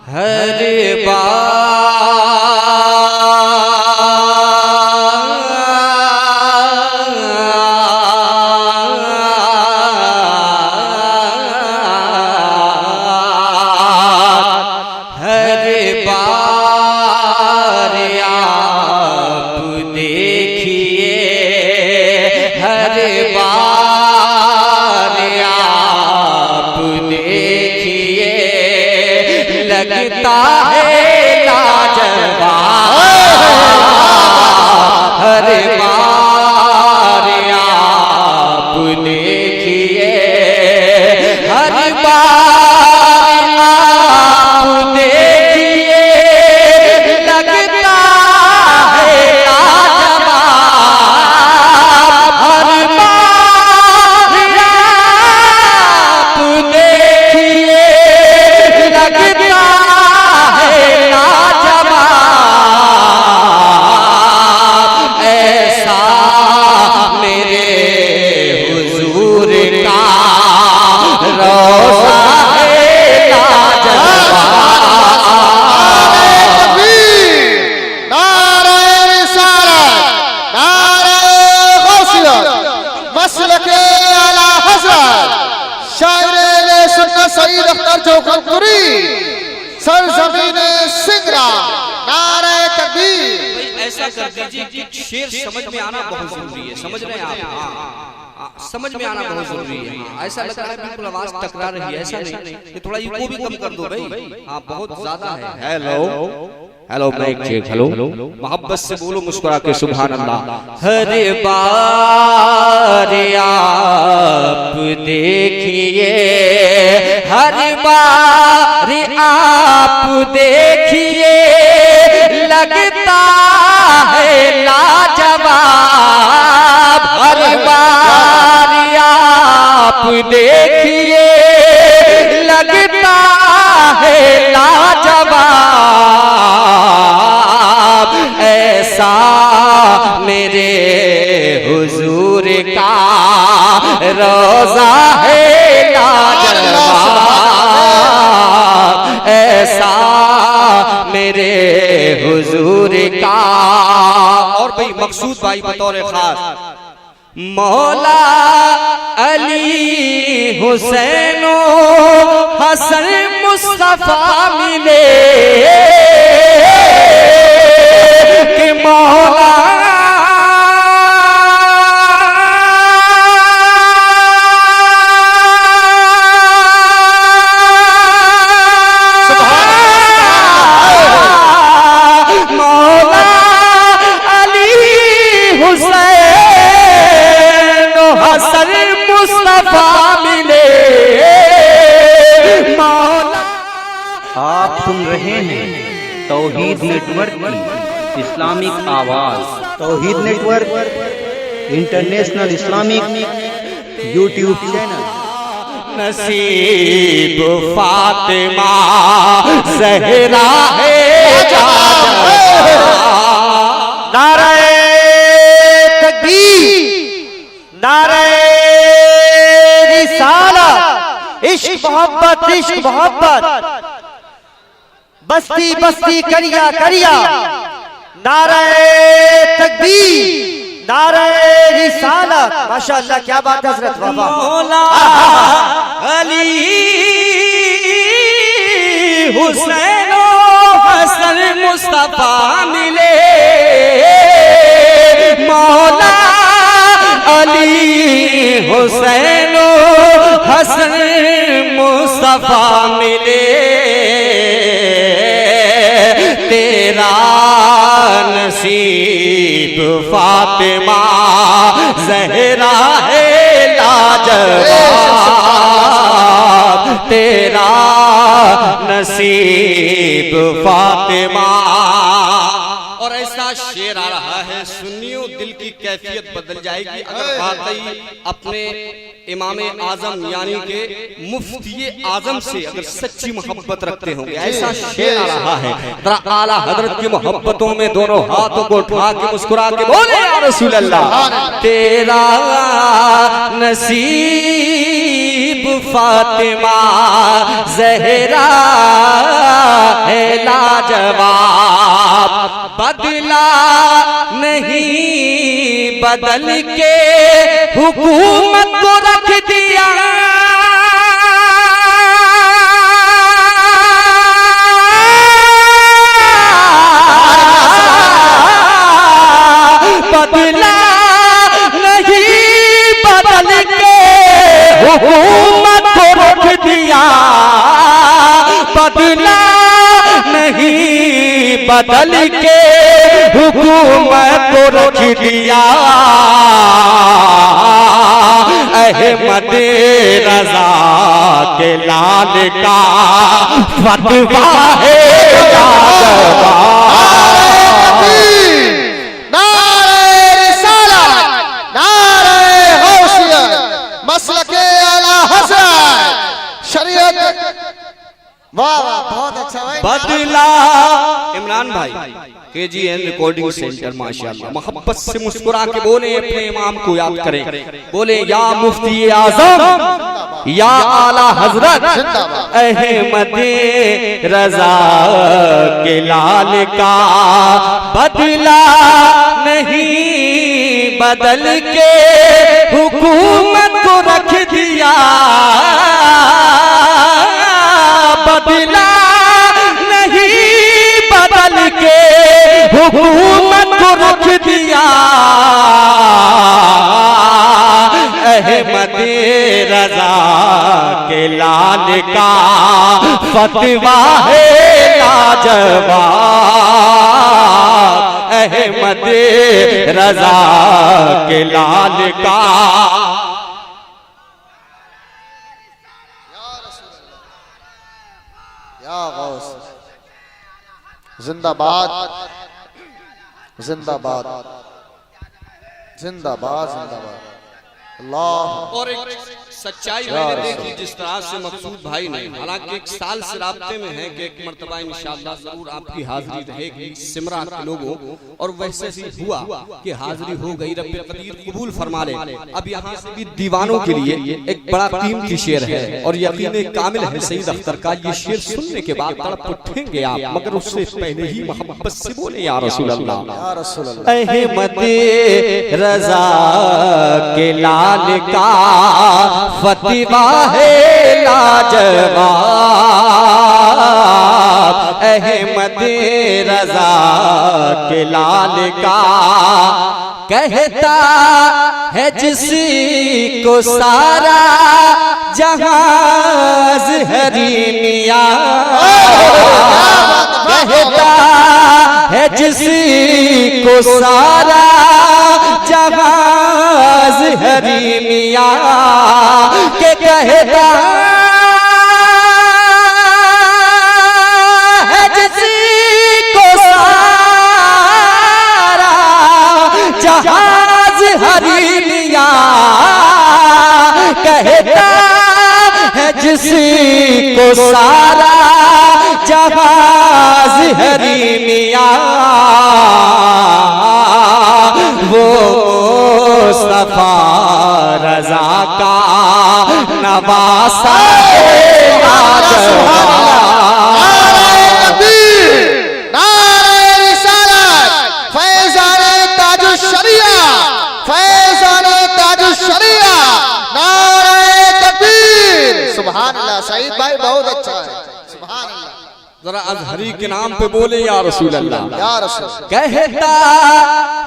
हर बार आप देखिए, हर बार आप देखिए, लगता है लाजवाब। हर बार आप देखिए, हर बार आप देखिए, लगता है लाजवाब। हर बार आप देखिए, लगता है लाजवाब। ऐसा मेरे हुजूर का रोज़ा है लाजवाब। सईद अख्तर चौखटपुरी सरजमीने सिंगरा नारे तकबीर। ऐसा कर दीजिए कि शेर समझ में आना बहुत जरूरी है। समझ रहे हैं आप? समझ में आना बहुत जरूरी है। ऐसा लग रहा है बिल्कुल आवाज टकरा रही है, ऐसा नहीं। ये थोड़ा इको भी कम कर दो भाई। हाँ बहुत ज्यादा है। Hello hello mike check. Hello मोहब्बत से बोलो, मुस्कुरा के सुभान अल्लाह। हर बार आप देखिए, हर बार आप देखिए, लगता है लाजवाब। हर बार आप देखिए, लगता है लाजवाब। ऐसा मेरे हुजूर का रोज़ा है लाजवाब। ऐसा मेरे हुजूर का। और भाई मकसूद भाई बतौर खास मौला अली हुसैनो हसन मुस्तफा मिले कि मौला आप सुन रहे हैं तौहीद नेटवर्क की इस्लामिक आवाज। Tauheed network international Islamic YouTube channel. Naseeb Fatima Zahra है। नारे तकबीर, नारे रिसालत, इश्क मोहब्बत, इश्क मोहब्बत, बस्ती बस्ती करिया करिया। नारे तकबीर, नारे रिसालत। माशाअल्लाह, क्या बात है हज़रत बाबा। मौला अली हुसैनो हसन मुस्तफा मिले। मौला अली हुसैनो हसन मुस्तफा मिले। तेरा नसीब फातिमा ज़हरा है लाजवाब। तेरा नसीब फातिमा। और ऐसा शेर आ रहा है, सुनियो दिल की कैफियत बदल जाएगी अगर वाकई अपने इमाम आजम यानी के मुफ्ती आजम से अगर सच्ची मोहब्बत रखते होंगे। ऐसा शेर आ रहा है। जरा आला हजरत की मोहब्बतों में दोनों हाथों को उठा के मुस्कुरा के बोले या रसूल अल्लाह। तेरा नसीब फातिमा ज़हरा बदल के हुकूमत को रख दिया, बदला नहीं बदल के हुकूमत को रख दिया, बदला नहीं बदल के हुकूमत को रख दिया। अहमद रजा के लाल का फतवा है वाह वाह बहुत अच्छा भाई। बदला इमरान भाई KGN रिकॉर्डिंग सेंटर माशाल्लाह। मोहब्बत से मुस्कुरा के बोले, अपने इमाम को याद करें, बोले या मुफ्ती आजम या आला हजरत अहमद रजा के लाल का बदला नहीं बदल के हुकूमत को रख दिया, बदला नहीं बदल के हुकूमत को रख दिया। अहमद रजा के लाल का फतवा है लाजवाब, अहमद रजा के लाल का। जिंदाबाद जिंदाबाद जिंदाबाद जिंदाबाद। अल्लाह। और एक सच्चाई मैंने देखी जिस तरह से मकसूद भाई ने, हालांकि एक साल से राब्ते में है कि एक मर्तबा इंशाअल्लाह जरूर आपकी हाजिरी रहेगी सिमरा के लोगों, और वैसे ही हुआ कि हाजिरी हो गई। रब्बे कदीर कबूल फरमा ले। अब यहाँ से भी दीवानों के लिए एक बड़ा कीमती शेर है और यकीन कामिल है सईद अख्तर का, ये शेर सुनने के बाद तड़प उठेंगे आप, मगर उससे पहले ही मोहब्बत से बोले या रसूल अल्लाह। अहमद रजा के लाल का फतवा है लाजवाब, अहमद रजा के लाल का कहता है जिसी को सारा जहाज हरी मियां, कहता है जिसी को सारा जहाज हरी मियां, के कहता है जिसी को सारा जहाज हरी मियां, कहता है जिसी को सारा जहाज हरी मियां, वो मुस्तफा रजा का नवासा सुभान अल्लाह। सईद भाई बहुत अच्छा है, सुभान अल्लाह। जरा अजहरी के नाम पे बोले या रसूल अल्लाह। या रसूल। कहता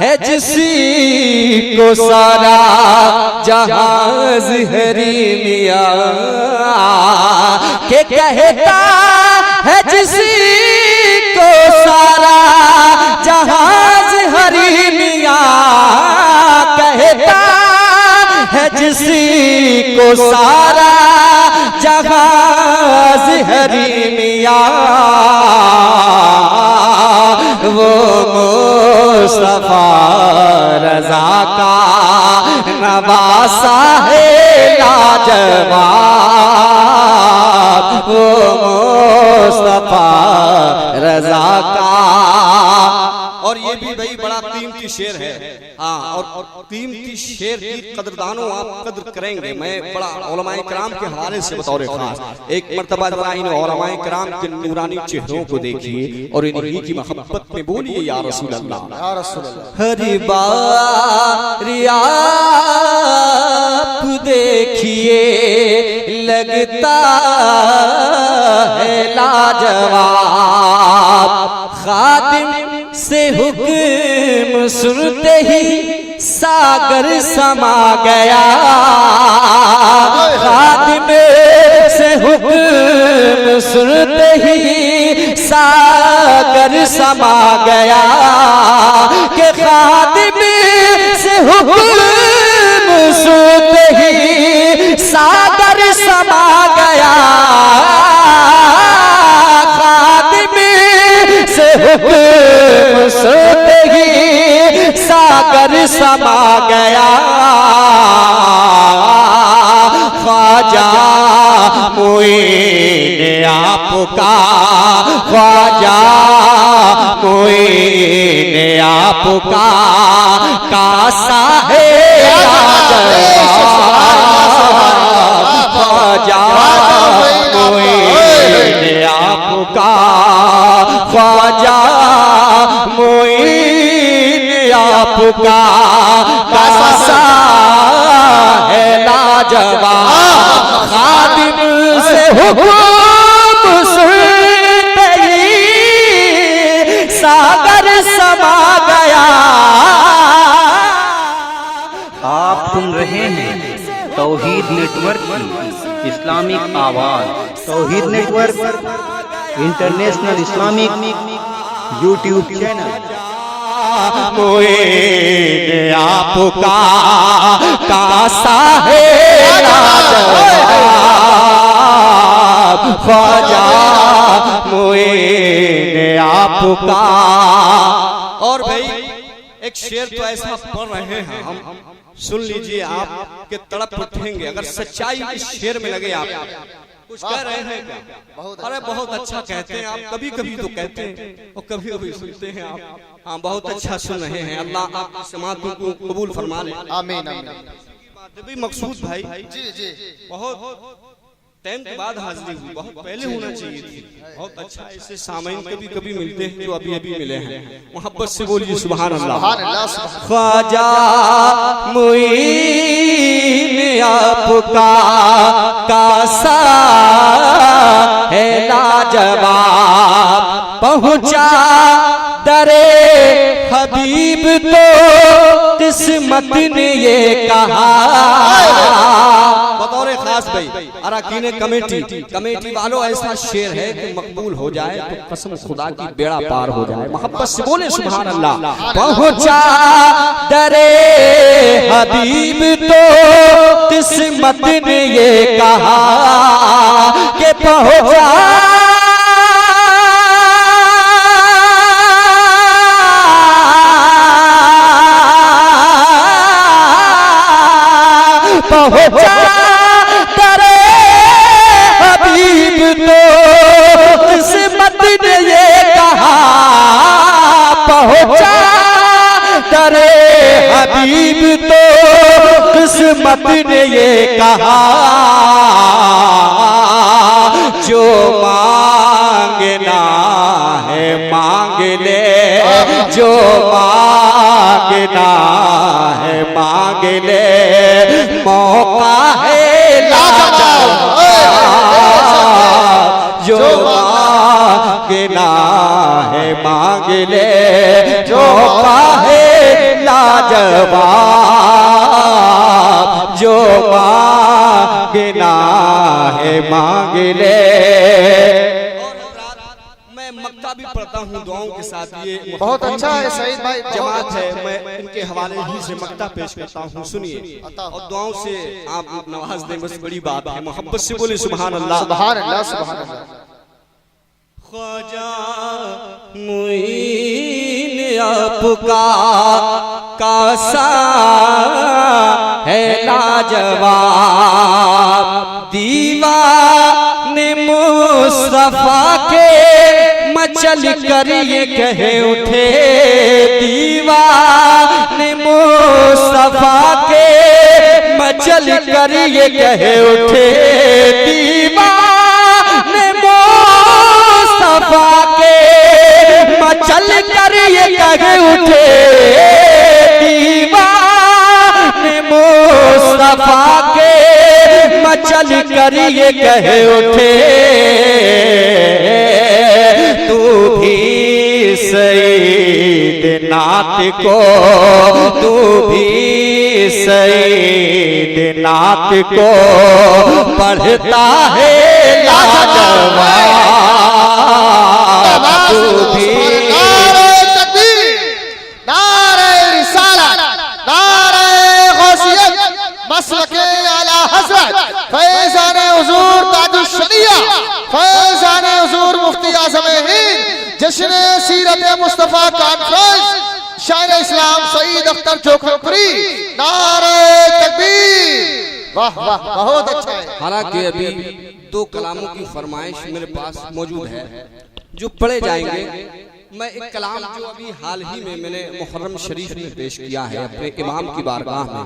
है जिसी को सारा जहाज हरी मियां, के कहता है जिसी को सारा जहाज हरी मियां, कहता है जिसी को सारा जहाज हरी मियां, वो मुस्तफा रजा का नवासा है लाजवाब, वो मुस्तफा रजा का। और ये भी भाई बड़ा कीमती शेर है। हाँ, और कीमती शेर की कदरदानों आप कदर करेंगे। मैं बड़ा उलमाए किराम के हवाले से बतौर खास एक मर्तबा जरा इन उलमाए किराम के नूरानी चेहरों को देखिए और इन्हीं की मोहब्बत में बोलिए या रसूल अल्लाह, या रसूल अल्लाह। हर बार आप देखिए लगता है लाजवाब, खादिम से हुक्म सुनते ही सागर समा गया, खादिम से हुक्म सुनते ही सागर समा गया, के खादिम से हुक्म सुनते ही सागर समा गया, खादिम से हुक्म सुनते ही सागर समा गया, ख्वाजा मोइन आपका, ख्वाजा मोइन आपका कासा है ख्वाजा मोइन आपका, ख्वाजा मोइन आपका कासा है लाजवाब, खादिम से हुक्म सुनते ही सागर समा गया। आप सुन रहे हैं तौहीद नेटवर्क की इस्लामिक आवाज। Tauheed network international Islamic YouTube channel. Moin आपका कासा है लाजवाब, ख्वाजा मोइन आपका। और भाई एक शेर तो ऐसा पढ़ रहे हैं हम, सुन लीजिए आप के तड़प उठेंगे अगर सच्चाई इस शेर में लगे। आप कुछ कह रहे हैं क्या? अरे बहुत अच्छा कहते हैं आप, कभी कभी तो कहते हैं और कभी कभी सुनते हैं आप। हाँ, बहुत अच्छा सुन रहे हैं। अल्लाह आपकी समातों को कबूल फरमा ले। आमीन आमीन। भी मकसूद भाई जी जी बहुत टाइम के बाद हाजिरी हुई, बहुत पहले होना चाहिए थी। बहुत अच्छा, ऐसे सामईन कभी कभी मिलते हैं जो अभी अभी मिले हैं। मोहब्बत से बोलिए सुभान अल्लाह। सुभान अल्लाह, सुभान। ख्वाजा मोइन आपका कासा है लाजवाब, पहुंचा दरे हबीब तो किस्मत ने ये कहा। बतौर खास भाई अरकान कमेटी वालों ऐसा शेर है कि मकबूल हो जाए तो कसम खुदा की बेड़ा पार हो जाए। मोहब्बत से बोले सुभान अल्लाह। पहुंचा दरे हबीब तो किस्मत ने ये कहा कि पहुंचा पहुंचा दरे हबीब तो किस्मत ने ये कहा, पहुंचा दरे हबीब तो किस्मत ने ये कहा, जो मांगना है मांग ले, जो मांगना है मांग ले, मौका है लाजवाब, जो मांगना है मांग ले, मौका है लाजवाब, जो मांगना है मांग ले। मैं मक्ता भी पढ़ता हूँ दुआओं के साथ। ये बहुत अच्छा है सईद भाई, जमात है, मैं इनके हवाले ही से मक्ता पेश करता हूँ, सुनिए और दुआओं से आप नवाज दें, बस बड़ी बात है। मोहब्बत से बोले सुभान अल्लाह। सुभान अल्लाह, सुभान अल्लाह। ख्वाजा मुईन आपका कासा है लाजवाब, दीवाने मुस्तफा के मचल कर ये कहे उठे दीवाने मुस्तफा के, मचल कर ये कहे उठे दीवाने मुस्तफा के, मचल कर ये कहे उठे दीवाने मुस्तफा के, मचल कर ये कहे उठे तू भी सईद नात को, तू भी सईद नात को पढ़ता है लाजवाब, तू भी नारे तकबीर, नारे रिसालत, नारे गौसियत, मसलके आला हज़रत फैज़ान हुज़ूर ताजुश शरिया, फैज़ान हुज़ूर मुफ्ती आज़म हिंद, जश्न सीरत मुस्तफा कॉन्फ्रेंस, शायर इस्लाम सईद अख्तर चौखरपुरी, नारे तकबीर। वाह वाह, बहुत अच्छा है। हालांकि अभी दो कलामों की फरमाइश मेरे पास मौजूद है जो पढ़े जाएंगे। मैं एक कलाम जो अभी हाल ही में मैंने मुहर्रम शरीफ में पेश किया है अपने इमाम की बारगाह में,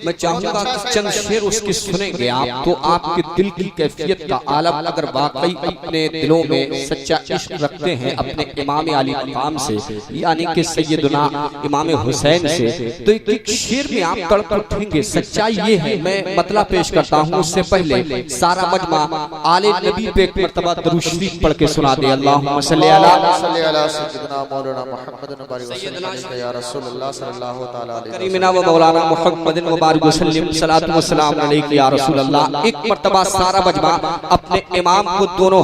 मैं चाहूंगा कि चंद शेर उसके सुनेंगे आप, तो आपके दिल की कैफियत का आलम अगर वाकई अपने दिलों में सच्चा इश्क रखते हैं अपने इमाम आली मकाम से, यानी कि सैयदना इमाम हुसैन से, तो एक शेर में आप तड़प उठेंगे। सच्चाई ये है, मैं मतलब पेश करता हूँ उससे पहले सारा मजमा आले नबी पे एक मर्तबा दरूद शरीफ पढ़ के सुना दे। अल्लाहुम्मा सल्ली अला सैयदना मौलाना मुहम्मद नबी वसल्लम या रसूलुल्लाह सल्लल्लाहु तआला अलैहि करीमना व मौलाना मुहम्मद व बारिक वसल्लम सलातु व सलाम अलैका या रसूलल्लाह। एक मर्तबा सारा मजमा अपने इमाम को दोनों